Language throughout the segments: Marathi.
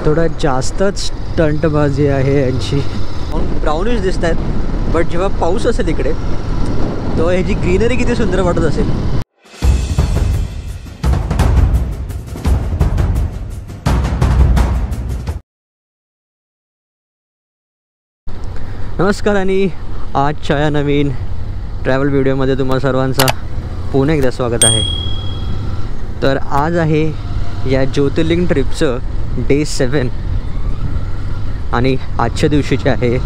थोडं जास्तच स्टंटबाजी आहे यांची. ब्राउनिश दिसत आहेत, बट जेव्हा पाऊस असेल इकडे तेव्हा ह्याची ग्रीनरी किती सुंदर वाटत असेल. नमस्कार आणि आजच्या या नवीन ट्रॅव्हल व्हिडिओमध्ये तुम्हा सर्वांचा पुन्हा एकदा स्वागत आहे. तर आज आहे या ज्योतिर्लिंग ट्रिपचं डे 7 आणि आजच्या दिवशीचे आहे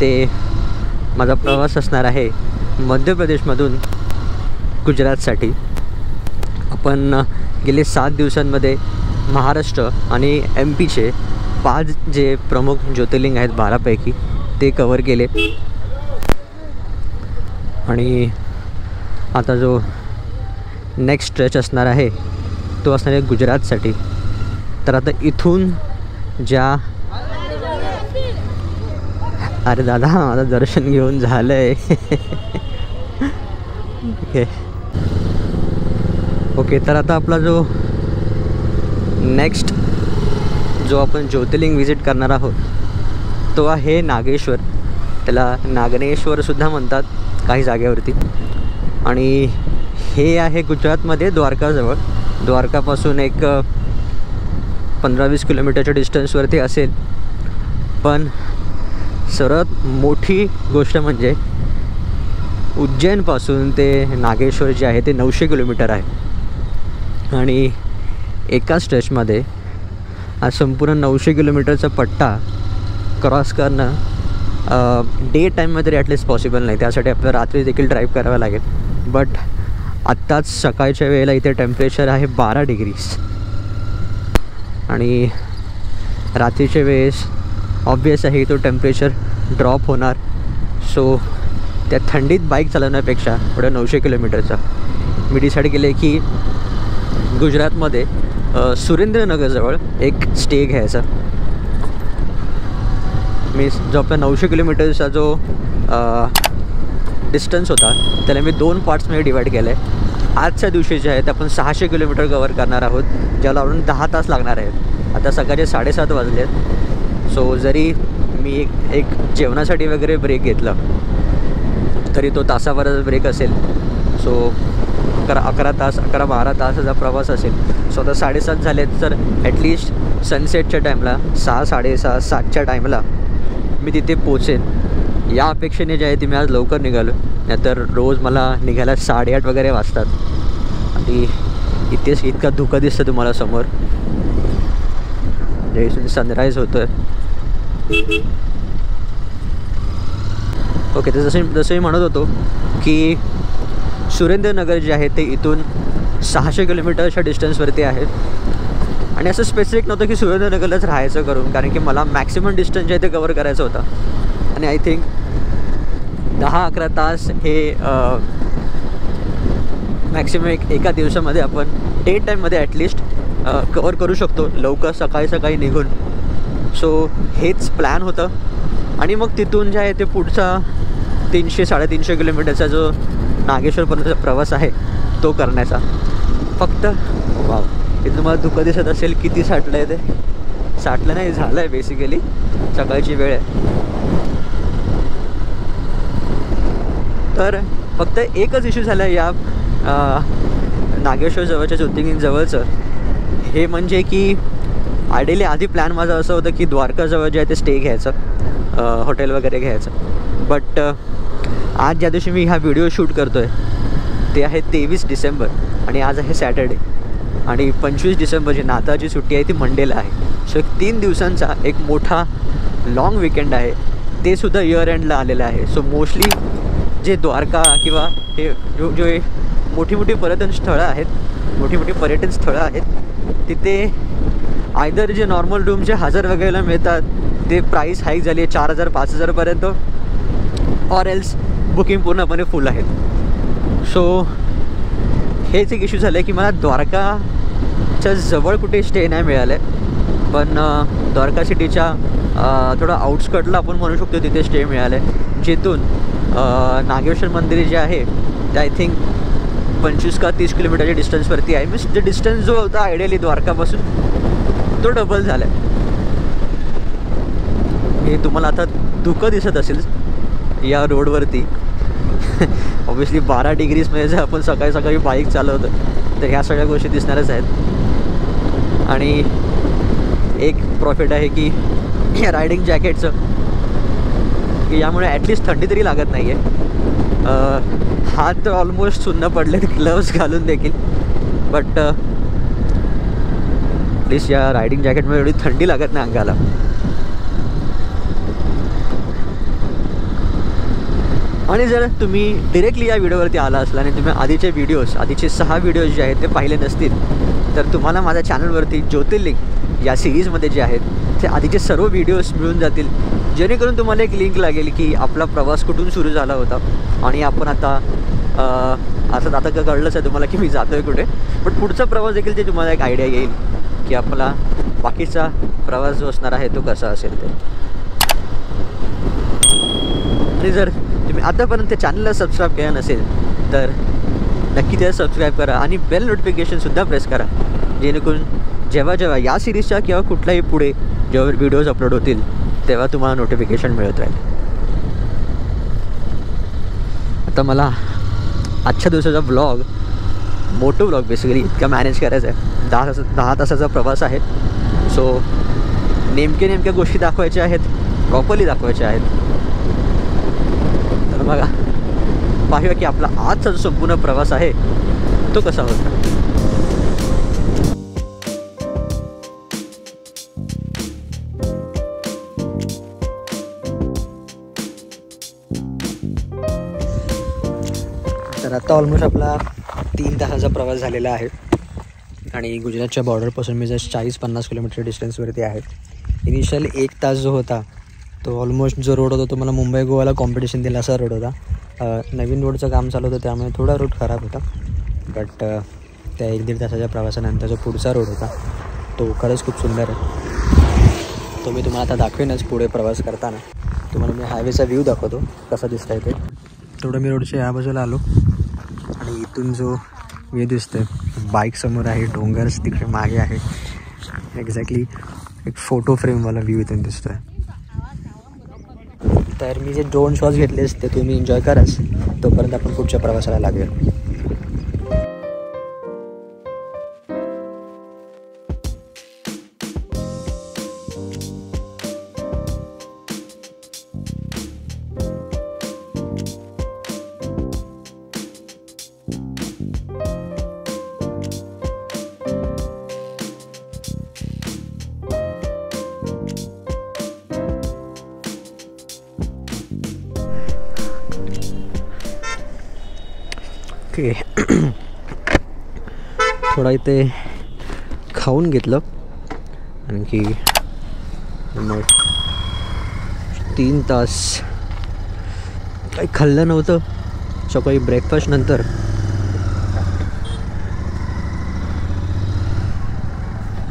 ते माझा प्रवास असणार आहे मध्य प्रदेशमधून गुजरातसाठी. आपण गेले 7 दिवसांमध्ये महाराष्ट्र आणि MP चे 5 जे प्रमुख ज्योतिर्लिंग आहेत 12पैकी ते कवर केले. आणि आता जो नेक्स्ट स्ट्रेच असणार आहे तो असणार आहे गुजरातसाठी. तर आता इथून ज्या अरे दादा माझं दर्शन घेऊन झालं आहे. ओके तर आता आपला जो नेक्स्ट जो आपण ज्योतिर्लिंग विजिट करणार आहोत तो आहे नागेश्वर. त्याला नागनेश्वरसुद्धा म्हणतात काही जागेवरती. आणि हे आहे गुजरातमध्ये द्वारकाजवळ. द्वारकापासून एक 15-20 किलोमीटरच्या डिस्टन्सवरती असेल. पण सर्वात मोठी गोष्ट म्हणजे उज्जैनपासून ते नागेश्वर जे आहे ते 900 किलोमीटर आहे. आणि एका स्ट्रेचमध्ये हा संपूर्ण 900 किलोमीटरचा पट्टा क्रॉस करणं डे टाईममध्ये तरी ॲटलिस्ट पॉसिबल नाही. त्यासाठी आपल्याला रात्री देखील ड्राईव्ह करावं लागेल. बट आत्ताच सकाळच्या वेळेला इथे टेम्परेचर आहे 12 डिग्रीज आणि रात्रीच्या वेळेस ऑब्वियस आहे तो टेम्परेचर ड्रॉप होणार. सो त्या थंडीत बाईक चालवण्यापेक्षा थोडं 900 किलोमीटरचा मी डिसाईड केले की गुजरातमध्ये सुरेंद्रनगरजवळ एक स्टे घ्यायचा. मी जो आपला 900 किलोमीटरचा जो डिस्टन्स होता त्याला मी 2 पार्ट्समध्ये डिवाईड केलं आहे. आजच्या दिवशी जे आहे ते आपण 600 किलोमीटर कवर करणार आहोत, ज्याला अजून 10 तास लागणार आहेत. आता सकाळचे 7:30 वाजले आहेत. सो जरी मी एक जेवणासाठी वगैरे ब्रेक घेतला तरी तो तासाभराचा ब्रेक असेल. सो 11-12 तासाचा प्रवास असेल. सो आता 7:30 झालेत तर ॲटलिस्ट सनसेटच्या टाईमला 6-6:30 7च्या टाईमला मी तिथे पोचेन या अपेक्षेने जे आहे ती मी आज लवकर निघालो. नाहीतर रोज मला निघायला 8:30 वगैरे वाजतात. आणि इथेच इतका धुका दिसतं तुम्हाला समोर जे सनराईज होतो आहे. ओके तर जसं मी म्हणत होतो की सुरेंद्रनगर जे आहे ते इथून 600 किलोमीटरच्या डिस्टन्सवरती आहे. आणि असं स्पेसिफिक नव्हतं की सुरेंद्रनगरलाच राहायचं करून, कारण की मला मॅक्सिमम डिस्टन्स जे आहे ते कवर करायचं होता. आणि आय थिंक 10-11 तास हे मॅक्सिमम एका दिवसामध्ये आपण डे टाईममध्ये ॲटलिस्ट कवर करू शकतो लवकर सकाळी निघून. सो हेच प्लॅन होतं. आणि मग तिथून जे आहे ते पुढचा 300-350 किलोमीटरचा जो नागेश्वरपर्यंतचा प्रवास आहे तो करण्याचा. फक्त वाव इथं तुम्हाला धुकं दिसत असेल किती साठलं आहे. ते साठलं नाही, झालं आहे बेसिकली. सकाळची वेळ आहे. तर फक्त एकच इश्यू झाला आहे या नागेश्वर जवळच्या ज्योतिर्लिंग जवळचं. हे म्हणजे की आयडियली आधी प्लॅन माझा असं होतं की द्वारकाजवळ जे आहे ते स्टे घ्यायचं, हॉटेल वगैरे घ्यायचं. बट आज ज्या दिवशी मी हा व्हिडिओ शूट करतो आहे ते आहे 23 डिसेंबर आणि आज आहे सॅटर्डे. आणि 25 डिसेंबर जी नाताळची सुट्टी आहे ती मंडेला आहे. सो एक 3 दिवसांचा एक मोठा लाँग विकेंड आहे. ते सुद्धा इयर एंडला आलेलं आहे. सो मोस्टली जे द्वारका किंवा हे जो मोठी पर्यटन स्थळं आहेत, मोठी पर्यटन स्थळं आहेत तिथे आयदर जे नॉर्मल रूम जे 1000 वगैरेला मिळतात ते प्राईस हाईक झाली आहे 4000-5000पर्यंत. ऑर एल्स बुकिंग पूर्णपणे फुल आहेत. सो हेच एक इश्यू झालं आहे की मला द्वारकाच्या जवळ कुठे स्टे नाही मिळालं आहे. पण द्वारका सिटीच्या थोडं आउटस्कटला आपण म्हणू शकतो तिथे स्टे मिळालं आहे. जिथून नागेश्वर मंदिर जे आहे ते आय थिंक 25 का 30 किलोमीटरच्या डिस्टन्सवरती आहे. मीन्स जे डिस्टन्स जो होता आयडियली द्वारकापासून तो डबल झाला आहे. हे तुम्हाला आता धुकं दिसत असेल या रोडवरती. ऑब्व्हियसली 12 डिग्रीजमध्ये जर आपण सकाळी सकाळी बाईक चालवतो तर ह्या सगळ्या गोष्टी दिसणारच आहेत. आणि एक प्रॉफिट आहे की या रायडिंग जॅकेटचं, की यामुळे ॲटलिस्ट थंडी तरी लागत नाही आहे. हात ऑलमोस्ट सुन्न पडलेत ग्लव्स घालून देखील, बट ॲटलिस्ट या रायडिंग जॅकेटमुळे एवढी थंडी लागत नाही अंगाला. आणि जर तुम्ही डिरेक्टली या व्हिडिओवरती आला असला आणि तुम्ही आधीचे 6 व्हिडिओज जे आहेत ते पाहिले नसतील तर तुम्हाला माझ्या चॅनलवरती ज्योतिर्लिंग या सिरीजमध्ये जे आहेत ते आधीचे सर्व व्हिडिओज मिळून जातील, जेणेकरून तुम्हाला एक लिंक लागेल की आपला प्रवास कुठून सुरू झाला होता आणि आपण आता कळलंच आहे तुम्हाला की मी जातो आहे कुठे. बट पुढचा प्रवास देखील ते तुम्हाला एक आयडिया येईल की आपला बाकीचा प्रवास जो असणार आहे तो कसा असेल ते. आणि जर तुम्ही आतापर्यंत त्या चॅनलला सबस्क्राईब केलं नसेल तर नक्की त्याला सबस्क्राईब करा आणि बेल नोटिफिकेशनसुद्धा प्रेस करा, जेणेकरून जेव्हा या सिरीजच्या किंवा कुठल्याही पुढे जेव्हा व्हिडिओज अपलोड होतील तेव्हा तुम्हाला नोटिफिकेशन मिळत राहील. आता मला आजच्या दिवसाचा ब्लॉग, मोठो ब्लॉग बेसिकली इतका मॅनेज करायचा आहे. 10 तासाचा प्रवास आहे. सो नेमक्या गोष्टी दाखवायच्या आहेत, प्रॉपरली दाखवायच्या आहेत. तर बघा, पाहूया की आपला आजचा जो संपूर्ण प्रवास आहे तो कसा होता. तर आता ऑलमोस्ट आपला 3 तासाचा प्रवास झालेला आहे आणि गुजरातच्या बॉर्डरपासून मी जस्ट 40-50 किलोमीटर डिस्टन्सवरती आहे. इनिशियल 1 तास जो होता तो ऑलमोस्ट जो रोड होता तो मला मुंबई गोवाला कॉम्पिटिशन दिला असा रोड होता. नवीन रोडचं काम चालू होतं त्यामुळे थोडा रोड खराब होता. बट त्या 1-1.5 तासाच्या प्रवासानंतर जो पुढचा रोड होता तो खरंच खूप सुंदर आहे. तो मी तुम्हाला आता दाखवेनच पुढे प्रवास करताना. तुम्हाला मी हायवेचा व्ह्यू दाखवतो कसा दिसत आहे ते. थोडं मी रोडच्या या बाजूला आलो आणि इथून जो व्ह्यू दिसतोय, बाईक समोर आहे, डोंगर तिकडे मागे आहे. एक्झॅक्टली एक फोटो फ्रेमवाला व्ह्यू इथून दिसतोय. तर मी जे ड्रोन शॉट्स घेतलेस ते तुम्ही एन्जॉय कराच, तोपर्यंत आपण पुढच्या प्रवासाला लागेल. ओके, थोडा इथे खाऊन घेतलं आणखी मग 3 तास काही खाल्लं नव्हतं सकाळी ब्रेकफास्ट नंतर.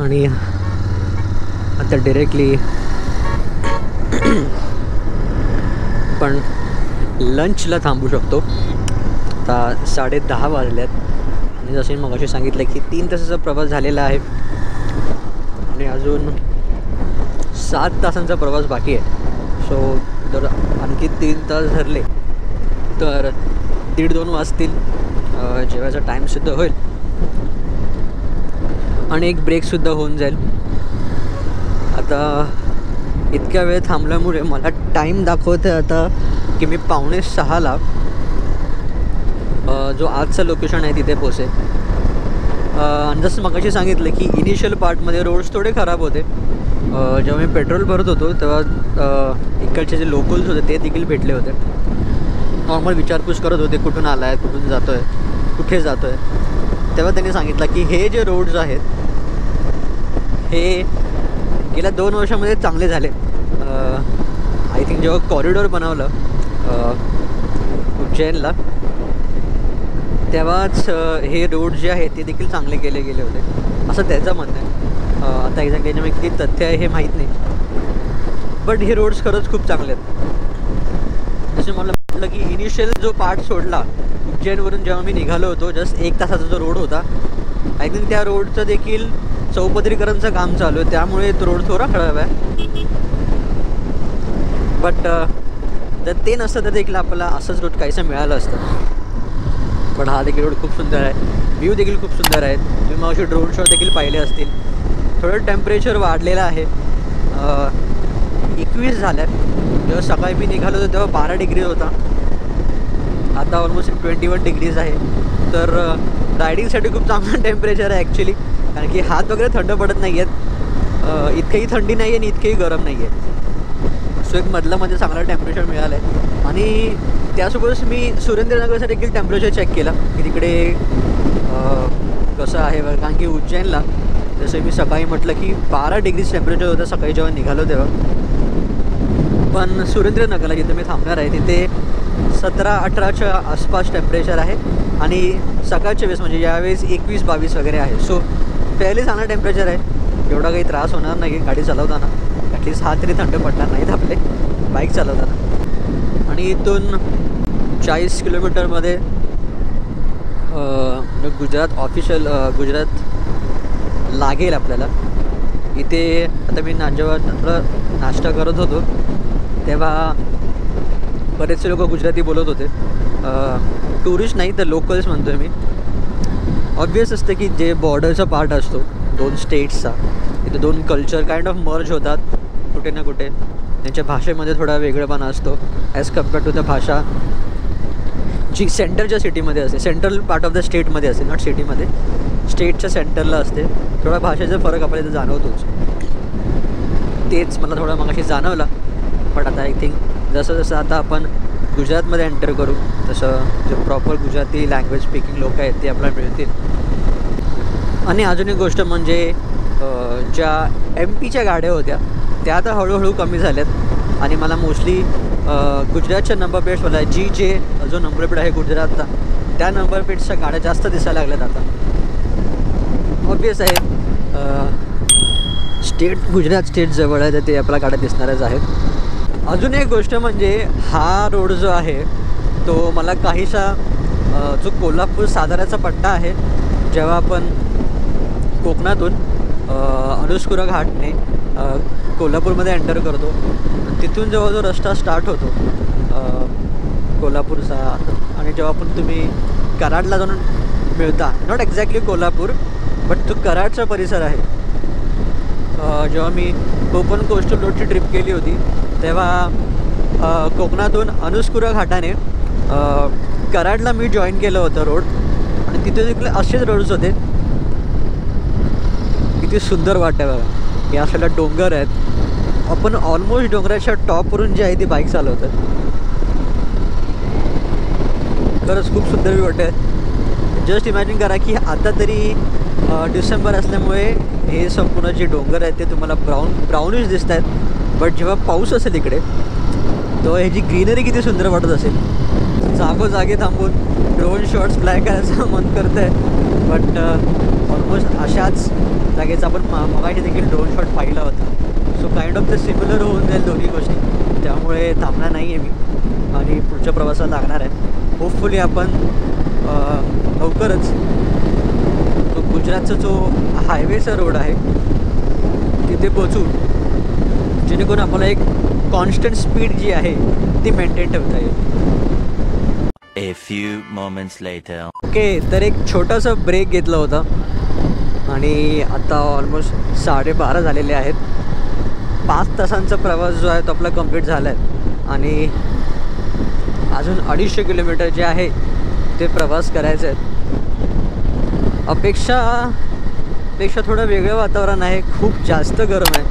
आणि आता डिरेक्टली पण लंचला थांबू शकतो. आता 10:30 वाजल्यात आणि जसे मी मगाशी सांगितलं की 3 तासाचा प्रवास झालेला आहे आणि अजून 7 तासांचा प्रवास बाकी आहे. सो जर आणखी 3 तास धरले तर 1:30-2 वाजतील. जेवायचा टाईमसुद्धा होईल आणि एक ब्रेकसुद्धा होऊन जाईल. आता इतक्या वेळ थांबल्यामुळे मला टाईम दाखवतं आता की मी 5:45ला जो आजचं लोकेशन आहे तिथे पोचेल. आणि जसं मगाशी सांगितलं की इनिशियल पार्टमध्ये रोड्स थोडे खराब होते. जेव्हा मी पेट्रोल भरत होतो तेव्हा इकडचे जे लोकल्स होते ते देखील भेटले होते. नॉर्मल विचारपूस करत होते, कुठून आला आहे, कुठून जातो आहे, कुठे जातो आहे. तेव्हा त्यांनी सांगितलं की हे जे रोड्स आहेत हे गेल्या 2 वर्षामध्ये चांगले झाले. आय थिंक जेव्हा कॉरिडॉर बनवलं उज्जैनला तेव्हाच हे रोड जे आहेत ते देखील चांगले केले गेले होते असं त्याचं म्हणणं आहे. आता एक्झॅक्ट याच्यामध्ये किती तथ्य आहे हे माहीत नाही, बट हे रोड्स खरंच खूप चांगले आहेत. जसं मला म्हटलं की इनिशियल जो पार्ट सोडला उज्जैनवरून जेव्हा मी निघालो होतो, जस्ट 1 तासाचा जो रोड होता, आय थिंक त्या रोडचं देखील चौपदरीकरणचं काम चालू आहे त्यामुळे तो रोड थोडा खराब आहे. बट जर ते नसतं तर देखील आपल्याला असंच रोड काहीसं मिळालं असतं. पण हा देखील रोड खूप सुंदर आहे, व्ह्यू देखील खूप सुंदर आहेत. तुम्ही मावशी ड्रोन शॉट देखील पाहिले असतील. थोडं टेम्परेचर वाढलेलं आहे, 21 झालं आहे. जेव्हा सकाळी मी निघालो होतो तेव्हा 12 डिग्री होता, आता ऑलमोस्ट 21 डिग्रीज आहे. तर रायडिंगसाठी खूप चांगलं टेम्परेचर आहे ॲक्च्युली, कारण की हात वगैरे थंड पडत नाही आहेत, इतकंही थंडी नाही आहे आणि इतकंही गरम नाही आहे. सो एक मधलं चांगलं टेम्परेचर मिळालं आहे. आणि त्यासोबतच मी सुरेंद्रनगरचं देखील टेम्परेचर चेक केलं की तिकडे कसं आहे. कारण की उज्जैनला जसं मी सकाळी म्हटलं की 12 डिग्रीज टेम्परेचर होतं सकाळी जेव्हा निघालो तेव्हा. पण सुरेंद्रनगरला जिथे मी थांबणार आहे तिथे 17-18च्या आसपास टेम्परेचर आहे आणि सकाळच्या वेळेस म्हणजे यावेळेस 21-22 वगैरे आहे. सो फेअरली चांगला टेम्परेचर आहे, एवढा काही त्रास होणार नाही गाडी चालवताना. ॲटलीस्ट हात तरी थंड पडणार नाहीत आपले बाईक चालवताना. आणि इथून 40 किलोमीटरमध्ये गुजरात ऑफिशियल गुजरात लागेल आपल्याला. इथे आता मी जेव्हा नाश्ता करत होतो तेव्हा बरेचसे लोक गुजराती बोलत होते. टुरिस्ट नाही तर लोकल्स म्हणतो आहे मी. ऑब्वियस असतं की जे बॉर्डरचा पार्ट असतो 2 स्टेट्सचा, इथे 2 कल्चर काइंड ऑफ मर्ज होतात कुठे ना कुठे. त्यांच्या भाषेमध्ये थोडा वेगळेपणा असतो ॲज कम्पेअर्ड टू द भाषा जी सेंटरच्या सिटीमध्ये असते, सेंट्रल पार्ट ऑफ द स्टेटमध्ये असते, नॉट सिटीमध्ये, स्टेटच्या सेंटरला असते. थोडा भाषेचा फरक आपल्याला इथं जाणवतोच. तेच मला थोडं मगाशी जाणवला. पण आता आय थिंक जसं जसं आता आपण गुजरातमध्ये एंटर करू तसं जे प्रॉपर गुजराती लँग्वेज स्पीकिंग लोक आहेत ते आपल्याला मिळतील. आणि अजून एक गोष्ट म्हणजे ज्या MP च्या गाड्या होत्या त्या आता हळूहळू कमी झाल्यात आणि मला मोस्टली गुजरातच्या नंबर प्लेट्सवाला GJ जो नंबर प्लेट आहे गुजरातचा त्या नंबर प्लेट्सच्या गाड्या जास्त दिसायला लागल्यात आता. ऑब्वियस आहे, स्टेट गुजरात स्टेट जवळ आहे तर ते आपल्या गाड्या दिसणारच आहेत. अजून एक गोष्ट म्हणजे हा रोड जो आहे तो मला काहीसा जो कोल्हापूर साताऱ्याचा पट्टा आहे, जेव्हा आपण कोकणातून अनुस्कुरा घाटने कोल्हापूरमध्ये एंटर करतो तिथून जेव्हा जो रस्ता स्टार्ट होतो कोल्हापूरचा आणि जेव्हा पण तुम्ही कराडला जाऊन मिळता, नॉट एक्झॅक्टली कोल्हापूर बट तो कराडचा परिसर आहे. जेव्हा मी कोकण कोस्टल रोडची ट्रिप केली होती तेव्हा कोकणातून अनुस्कुरा घाटाने कराडला मी जॉईन केलं होतं रोड आणि तिथे देखील असेच रोड्स होते. किती सुंदर वाटतं बघा. या साईडला डोंगर आहेत, आपण ऑलमोस्ट डोंगराच्या टॉपवरून जी आहे ती बाईक चालवतात. खरंच खूप सुंदर वाटतं. जस्ट इमॅजिन करा की आता तरी डिसेंबर असल्यामुळे हे संपूर्ण जे डोंगर आहेत ते तुम्हाला ब्राउनिश दिसत आहेत, बट जेव्हा पाऊस असेल इकडे तेव्हा ह्याची ग्रीनरी किती सुंदर वाटत असेल. जागोजागी थांबून ड्रोन शॉट्स फ्लाय करायचं मन करतं आहे. बट ऑलमोस्ट अशाच जागेचा आपण मगाशी देखील ड्रोन शॉट पाहिला होता. So kind of the similar होऊन जाईल दोन्ही गोष्टी, त्यामुळे थांबणार नाही आहे मी आणि पुढच्या प्रवासाला लागणार आहे. होपफुली आपण लवकरच तो गुजरातचा जो हायवेचा रोड आहे तिथे पोचू, जेणेकरून आपल्याला एक कॉन्स्टंट स्पीड जी आहे ती मेंटेन ठेवता येईल. A few moments later. Okay, तर एक छोटासा ब्रेक घेतला होता आणि आता ऑलमोस्ट 12:30 झालेले आहेत. 5 तासांचा प्रवास जो आहे तो आपला कंप्लीट झाला आहे आणि अजून 250 किलोमीटर जे आहे ते प्रवास करायचे आहेत. अपेक्षा थोडं वेगळं वातावरण आहे, खूप जास्त गरम आहे.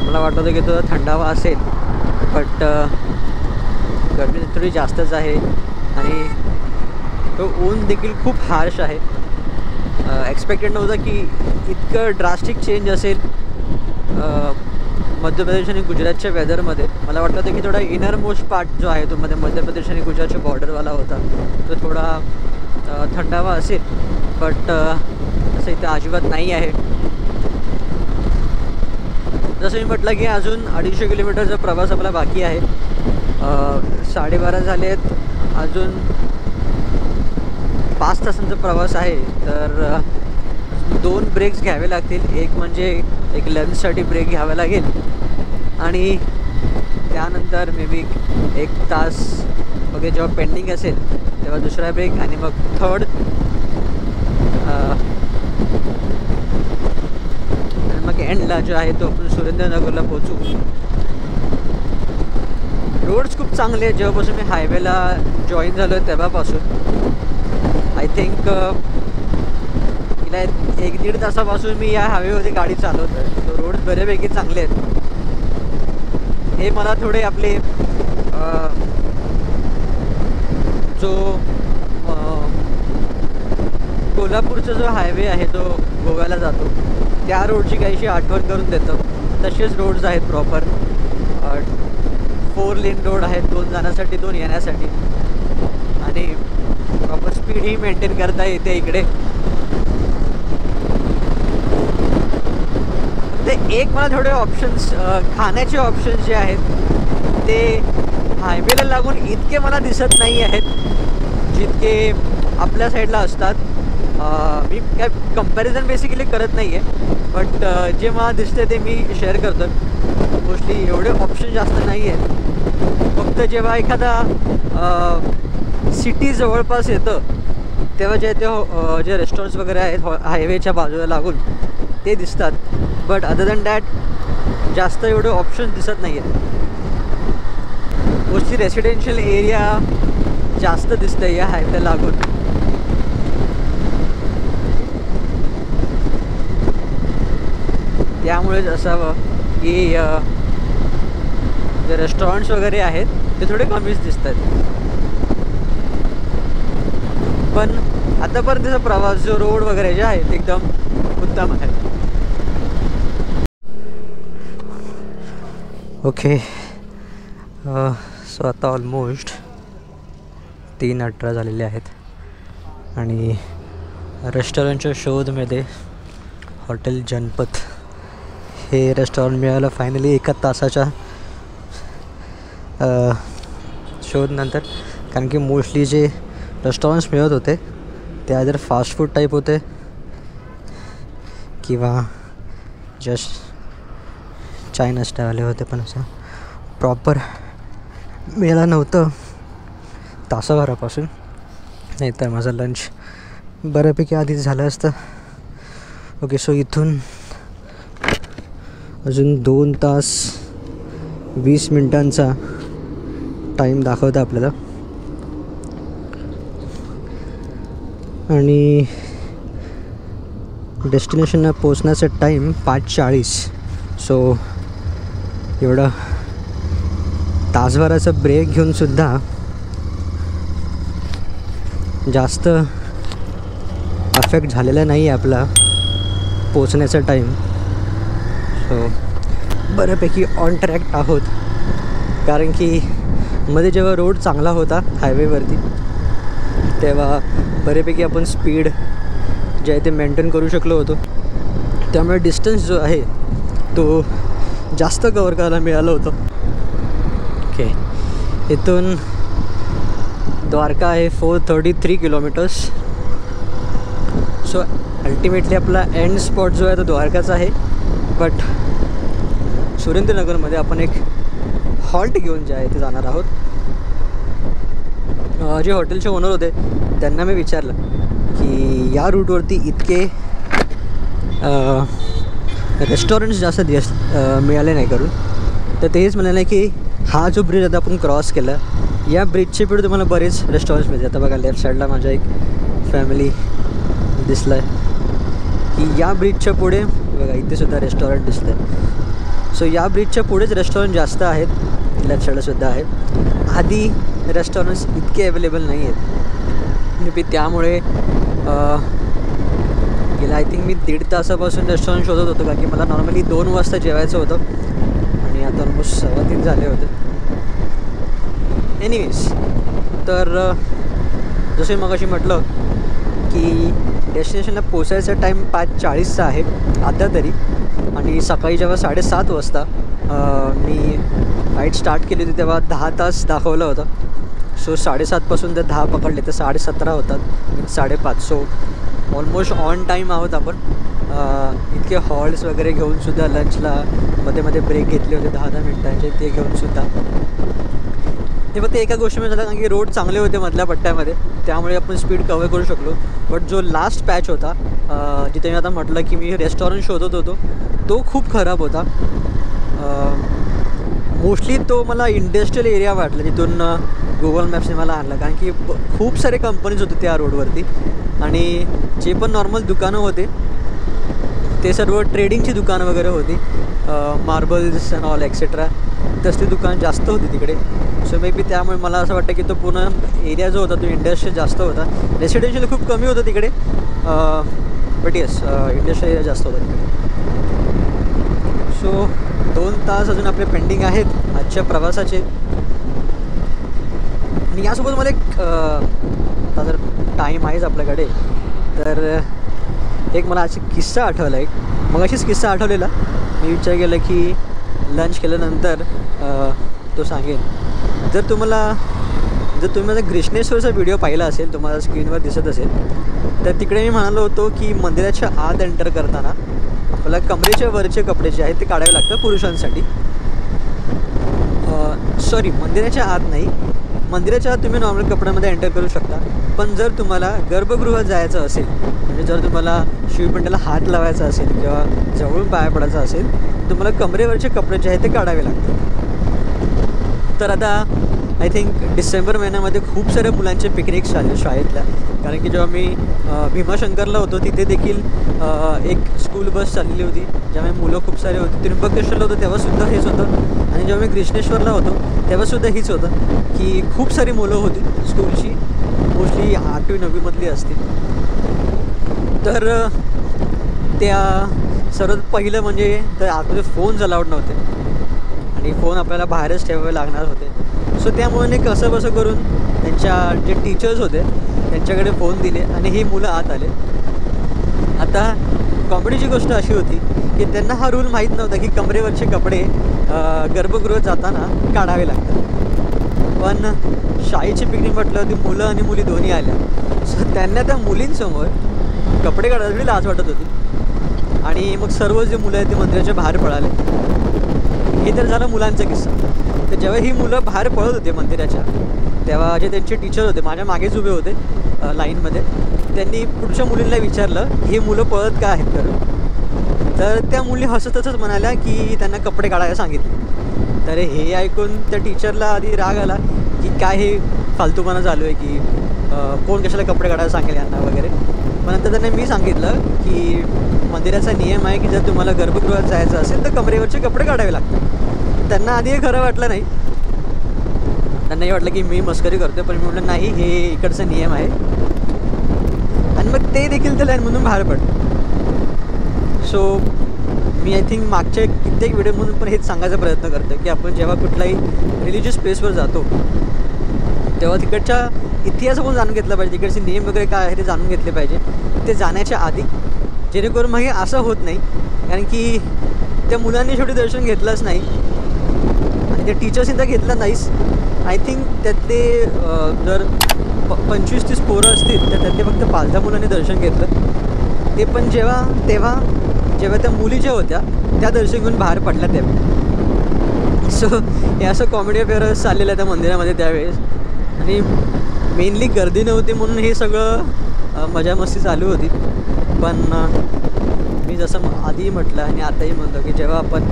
मला वाटलं होतं की तो थंडावा असेल बट गरमी थोडी जास्तच आहे आणि तो ऊन देखील खूप हार्श आहे. एक्सपेक्टेड नव्हतं की इतकं ड्रास्टिक चेंज असेल मध्य प्रदेश आणि गुजरातच्या वेदरमध्ये. मला वाटलं होतं की थोडा इनर मोस्ट पार्ट जो आहे तो मध्य प्रदेश आणि गुजरातच्या बॉर्डरवाला होता तो थोडा थंडावा असेल, बट तसं इथं अजिबात नाही आहे. जसं मी म्हटलं की अजून 250 किलोमीटरचा प्रवास आपला बाकी आहे. 12:30 झाले आहेत, अजून 5 तासांचा प्रवास आहे. तर 2 ब्रेक्स घ्यावे लागतील. एक म्हणजे एक लंचसाठी ब्रेक घ्यावा लागेल आणि त्यानंतर मे बी 1 तास वगैरे जेव्हा पेंडिंग असेल तेव्हा दुसरा ब्रेक आणि मग थर्ड आणि मग एंडला जो आहे तो आपण सुरेंद्रनगरला पोचू. रोड्स खूप चांगले आहेत. जेव्हापासून मी हायवेला जॉईन झालो आहे तेव्हापासून आय थिंक गेल्या 1-1.5 तासापासून मी या हायवेवरती गाडी चालवत आहे. तो रोड्स बऱ्यापैकी चांगले आहेत. हे मला थोडे आपले जो कोल्हापूरचा जो हायवे आहे तो गोव्याला जातो त्या रोडची काहीशी आठवण करून देतं. तसेच रोड्स आहेत प्रॉपर. 4 लेन रोड आहेत, 2 जाण्यासाठी 2 येण्यासाठी. आणि प्रॉपर स्पीडही मेंटेन करता येते इकडे. ते एक मला थोडे ऑप्शन्स खाण्याचे ऑप्शन्स जे आहेत ते हायवेला लागून इतके मला दिसत नाही आहेत जितके आपल्या साईडला असतात. मी काय कंपॅरिझन बेसिकली करत नाही आहे, बट जे मला दिसते ते मी शेअर करतो. मोस्टली एवढे ऑप्शन जास्त नाही आहेत. फक्त जेव्हा एखादा सिटी जवळपास येतं तेव्हा जे ते जे रेस्टॉरंट्स वगैरे आहेत हायवेच्या बाजूला लागून ते दिसतात. बट अदर दॅन दॅट जास्त एवढे ऑप्शन दिसत नाही आहेत. मोस्टली रेसिडेन्शियल एरिया जास्त दिसतं या हायवेला लागून. त्यामुळेच असावं की जे रेस्टॉरंट्स वगैरे आहेत ते थोडे कमीच दिसतात. पण आतापर्यंतचा प्रवास जो रोड वगैरे जे आहे ते एकदम उत्तम आहे. ओके, सो आता ऑलमोस्ट 3:18 झालेले आहेत आणि रेस्टॉरंटच्या शोधमध्ये हॉटेल जनपथ हे रेस्टॉरंट मिळालं फायनली 1 तासाच्या शोधनंतर. कारण की मोस्टली जे रेस्टॉरंट्स मिळत होते ते आयदर फास्ट फूड टाईप होते किंवा जस्ट चाय नाश्तावाले होते. पण असं प्रॉपर मिळालं नव्हतं तासाभरापासून. नाहीतर माझं लंच बऱ्यापैकी आधीच झालं असतं. ओके, सो इथून अजून 2 तास 20 मिनिटांचा टाईम दाखवतं आपल्याला. आणि डेस्टिनेशनला पोचण्याचा टाईम 5:40. सो एवढा तासभराचा ब्रेक घेऊनसुद्धा जास्त अफेक्ट झालेला नाही आहे आपला पोचण्याचा टाईम. सो बऱ्यापैकी ऑन ट्रॅक आहोत. कारण की मध्ये जेव्हा रोड चांगला होता हायवेवरती तेव्हा बऱ्यापैकी आपण स्पीड जे आहे ते मेंटेन करू शकलो होतो. त्यामुळे डिस्टन्स जो आहे तो जास्त कवर करायला मिळालं होतं. ओके, इथून द्वारका आहे 433 किलोमीटर्स. सो अल्टिमेटली आपला एंड स्पॉट जो आहे तो द्वारकाचा आहे. बट सुरेंद्रनगरमध्ये आपण एक हॉल्ट घेऊन जे आहे ते जाणार आहोत. जे हॉटेलचे ओनर होते त्यांना मी विचारलं की या रूटवरती इतके रेस्टॉरंट्स जास्त मिळाले नाही करून. तर तेच म्हणाले की हा जो ब्रिज आता आपण क्रॉस केला या ब्रिजचे पुढे तुम्हाला बरेच रेस्टॉरंट्स मिळतात. आता बघा लेफ्ट साईडला माझ्या एक फॅमिली दिसलं आहे की या ब्रिजच्या पुढे बघा इथेसुद्धा रेस्टॉरंट दिसलं आहे. सो या ब्रिजच्या पुढेच रेस्टॉरंट जास्त आहेत. लेफ्ट साईडलासुद्धा आहेत. आधी रेस्टॉरंट्स इतके अवेलेबल नाही आहेत. मे बी त्यामुळे गेल्या आय थिंक मी 1.5 तासापासून रेस्टॉरंट शोधत होतो. कारण की मला नॉर्मली 2 वाजता जेवायचं होतं आणि आता ऑलमोस्ट 3:15 झाले होते. एनिवेज, तर जसे मगाशी म्हटलं की डेस्टिनेशनला पोचायचा टाईम 5:40चा आहे आता तरी. आणि सकाळी जेव्हा 7:30 वाजता मी राईड स्टार्ट केली होती तेव्हा 10 तास दाखवलं होतं. सो 7:30पासून जर 10 पकडले तर 17:30 होतात, 5:30. सो ऑलमोस्ट ऑन टाईम आहोत आपण. इतके हॉल्ट्स वगैरे घेऊनसुद्धा लंचला मध्ये मध्ये ब्रेक घेतले होते 10-10 मिनटांचे, ते घेऊनसुद्धा. ते फक्त एका गोष्टीमध्ये झालं कारण की रोड चांगले होते मधल्या पट्ट्यामध्ये, त्यामुळे आपण स्पीड कव्हर करू शकलो. बट जो लास्ट पॅच होता जिथे मी आता म्हटलं की मी रेस्टॉरंट शोधत होतो, तो खूप खराब होता. मोस्टली तो मला इंडस्ट्रियल एरिया वाटला, जिथून गुगल मॅप्सने मला आणलं. कारण की खूप सारे कंपनीज होते त्या रोडवरती आणि जे पण नॉर्मल दुकानं होते ते सर्व ट्रेडिंगची दुकानं वगैरे होती, मार्बल्स अँड ऑल एक्सेट्रा, तसली दुकान जास्त होती तिकडे. सो मे बी त्यामुळे मला असं वाटतं की तो पूर्ण एरिया जो होता तो इंडस्ट्रियल जास्त होता. रेसिडेन्शियल खूप कमी होतं तिकडे, बट येस इंडस्ट्रियल एरिया जास्त होता तिकडे. सो 2 तास अजून आपले पेंडिंग आहेत आजच्या प्रवासाचे. आणि यासोबत मला एक आता जर टाईम आहेच आपल्याकडे तर एक मला आज किस्सा आठवला. एक मग अशीच किस्सा आठवलेला, मी विचार केला की लंच केल्यानंतर तो सांगेन. जर तुम्ही माझा ग्रीष्णेश्वरचा व्हिडिओ पाहिला असेल, तुम्हाला स्क्रीनवर दिसत असेल, तर तिकडे मी म्हणालो होतो की मंदिराच्या आत एंटर करताना आपल्याला कमरेच्या वरचे कपडे जे आहेत ते काढावे लागतात पुरुषांसाठी. सॉरी, मंदिराच्या आत नाही, मंदिराच्या आत तुम्ही नॉर्मल कपड्यामध्ये एंटर करू शकता. पण जर तुम्हाला गर्भगृहात जायचं असेल, म्हणजे जर तुम्हाला शिवपिंडाला हात लावायचा असेल किंवा जवळून पाया पडायचा असेल, तुम्हाला कमरेवरचे कपडे जे आहेत ते काढावे लागतात. तर आता आय थिंक डिसेंबर महिन्यामध्ये खूप साऱ्या मुलांचे पिकनिक्स झाले शाळेतल्या. कारण की जेव्हा मी भीमाशंकरला होतो तिथे देखील एक स्कूल बस चाललेली होती, ज्यामुळे मुलं खूप सारे होते. त्र्यंबकेश्वरला होतं तेव्हासुद्धा हेच होतं, आणि जेव्हा मी ग्रीष्णेश्वरला होतो तेव्हासुद्धा हीच होतं की खूप सारी मुलं होती स्कूलची, मोस्टली 8वी-9वीमधली असतील. तर त्या सर्वात पहिलं म्हणजे तर आतमध्ये फोन्स अलाउड नव्हते आणि फोन आपल्याला बाहेरच ठेवावे लागणार होते. सो त्यामुळे कसं बसं करून त्यांच्या जे टीचर्स होते त्यांच्याकडे फोन दिले आणि ही मुलं आत आले. आता कॉमेडीची गोष्ट अशी होती की त्यांना हा रूल माहीत नव्हता की कमरेवरचे कपडे गर्भगृहात जाताना काढावे लागतात. पण शाळेची पिकनिक म्हटलं ती मुलं आणि मुली दोन्ही आल्या. सो त्यांना त्या मुलींसमोर कपडे काढायला लाज वाटत होती आणि मग सर्व जे मुलं आहेत ते मंदिराच्या बाहेर पळाले. हे तर झालं मुलांचा किस्सा. तर जेव्हा ही मुलं बाहेर पळत होते मंदिराच्या, तेव्हा जे त्यांचे टीचर होते माझ्या मागेच उभे होते लाईनमध्ये, त्यांनी पुढच्या मुलींना विचारलं हे मुलं पळत का आहेत तर त्या मुली हसतच म्हणाल्या की त्यांना कपडे काढायला सांगितले. तर हे ऐकून त्या टीचरला आधी राग आला की काय हे फालतूपणा चालू आहे की कोण कशाला कपडे काढायला सांगेल यांना वगैरे. पण नंतर त्यांना मी सांगितलं की मंदिराचा नियम आहे की जर तुम्हाला गर्भगृहात जायचं असेल तर कमरेवरचे कपडे काढावे लागतात. त्यांना आधी हे खरं वाटलं नाही, त्यांनाही वाटलं की मी मस्करी करतो, पण मी म्हटलं नाही हे इकडचा नियम आहे. आणि मग ते देखील त्या लाईनमधून बाहेर पडलं. सो मी आय थिंक मागच्या कित्येक व्हिडिओमधून पण हेच सांगायचा प्रयत्न करतो की आपण जेव्हा कुठलाही रिलिजियस प्लेसवर जातो तेव्हा तिकडच्या इतिहास आपण जाणून घेतला पाहिजे, तिकडचे नियम वगैरे काय आहे ते जाणून घेतले पाहिजे ते जाण्याच्या आधी, जेणेकरून मग हे असं होत नाही. कारण की त्या मुलांनी शेवटी दर्शन घेतलंच नाही आणि त्या टीचर्सनी तर घेतलं नाहीच. आय थिंक त्यातले जर 25-30 पोरं असतील तर त्यातले फक्त 5-10 मुलांनी दर्शन घेतलं. ते पण जेव्हा त्या मुली ज्या होत्या त्या दर्शन घेऊन बाहेर पडल्या तेव्हा. सो हे असं कॉमेडी अफेअर चाललेलं आहे त्या मंदिरामध्ये त्यावेळेस. आणि मेनली गर्दी नव्हती म्हणून हे सगळं मजा मस्ती चालू होती. पण मी जसं आधीही म्हटलं आणि आताही म्हणतो की जेव्हा आपण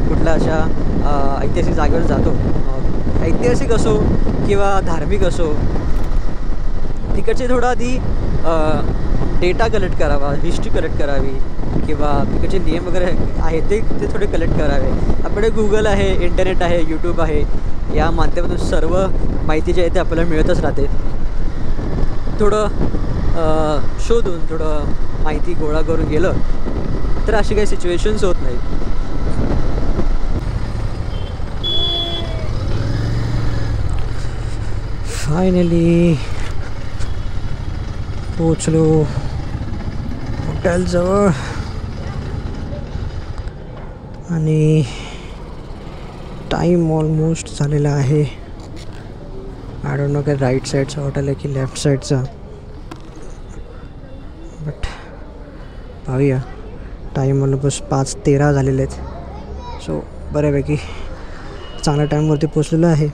कुठल्या अशा ऐतिहासिक जागेवर जातो, ऐतिहासिक असो किंवा धार्मिक असो, तिकडचे थोडं आधी डेटा कलेक्ट करावा, हिस्ट्री कलेक्ट करावी किंवा तिकडचे नियम वगैरे आहेत ते थोडे कलेक्ट करावे. आपल्याकडे गुगल आहे, इंटरनेट आहे, यूट्यूब आहे, या माध्यमातून सर्व माहिती जी आहे ते आपल्याला मिळतच राहते. थोडं शोधून थोडं माहिती गोळा करून गेलं तर अशी काही सिच्युएशन्स होत नाहीत. फायनली पोचलो हॉटेलजवळ आणि टाईम ऑलमोस्ट झालेला आहे. आय डोंट नो की राईट साईडचं हॉटेल आहे की लेफ्ट साईडचा, बट पाहूया. टाईम बस 5:13 झालेले आहेत. सो बऱ्यापैकी चांगल्या टाईमवरती पोचलेलो आहे.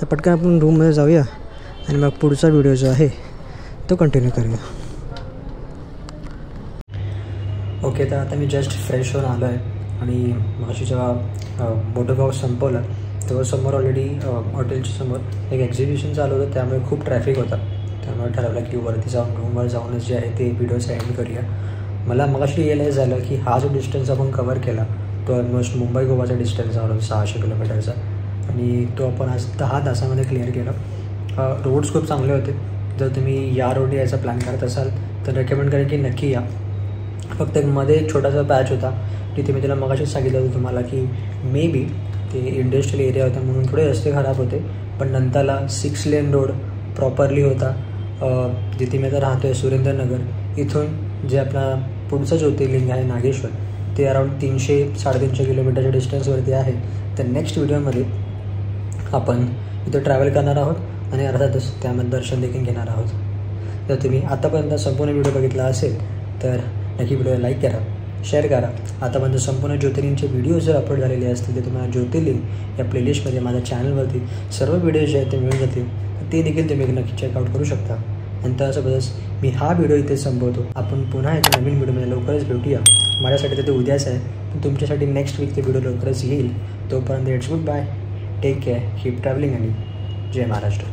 तर पटकन आपण रूममध्ये जाऊया आणि मग पुढचा व्हिडिओ जो आहे तो कंटिन्यू करूया. ओके, तर आता मी जस्ट फ्रेश होऊन आलो आहे आणि माझी जेव्हा मोटर ब्लॉग संपवलं तेव्हा समोर ऑलरेडी हॉटेलच्या समोर एक एक्झिबिशन चालू होतं, त्यामुळे खूप ट्रॅफिक होता. त्यामुळे ठरवलं की वरती जाऊन रूमवर जाऊनच जे आहे ते व्हिडिओचं एंड करूया. मला मगाशी रिअलाईज झालं की हा जो डिस्टन्स आपण कवर केला तो ऑलमोस्ट मुंबई गोवाचा डिस्टन्स आहे 600 किलोमीटरचा, आणि तो आपण आज 10 तासामध्ये क्लिअर केला. रोड्स खूप चांगले होते. जर तुम्ही या रोडने यायचा प्लॅन करत असाल तर रेकमेंड करेन की नक्की या. फक्त एक मध्ये एक छोटासा पॅच होता, तिथे मी तुला मगाशीच सांगितलं होतं तुम्हाला की मे बी ते इंडस्ट्रियल एरिया होता म्हणून थोडे रस्ते खराब होते, पण नंतरला 6 लेन रोड प्रॉपरली होता. जिथे मी आता राहतो आहे सुरेंद्रनगर, इथून जे आपला पुढचं ज्योतिर्लिंग आहे नागेश्वर ते अराऊंड 300-350 किलोमीटरच्या डिस्टन्सवरती आहे. तर नेक्स्ट व्हिडिओमध्ये आपण इथं ट्रॅव्हल करणार आहोत आणि अर्थातच त्यामध्ये दर्शन देखील घेणार आहोत. जर तुम्ही आतापर्यंत संपूर्ण व्हिडिओ बघितला असेल तर नक्की व्हिडिओला लाईक करा, शेअर करा. आतापर्यंत संपूर्ण ज्योतिर्लिंगचे व्हिडिओज जर अपलोड झालेले असतील तर तुम्हाला ज्योतिर्लिंग या प्लेलिस्टमध्ये माझ्या चॅनलवरती सर्व व्हिडिओज जे आहेत ते मिळून जातील. ते देखील तुम्ही नक्की चेकआउट करू शकता. आणि त्यासोबतच मी हा व्हिडिओ इथे संपवतो. आपण पुन्हा एका नवीन व्हिडिओमध्ये लवकरच भेटूया. माझ्यासाठी तर ते उद्याच आहे, पण तुमच्यासाठी नेक्स्ट वीक ते व्हिडिओ लवकरच येईल. तोपर्यंत it's good bye, take care, keep travelling आणि जय महाराष्ट्र.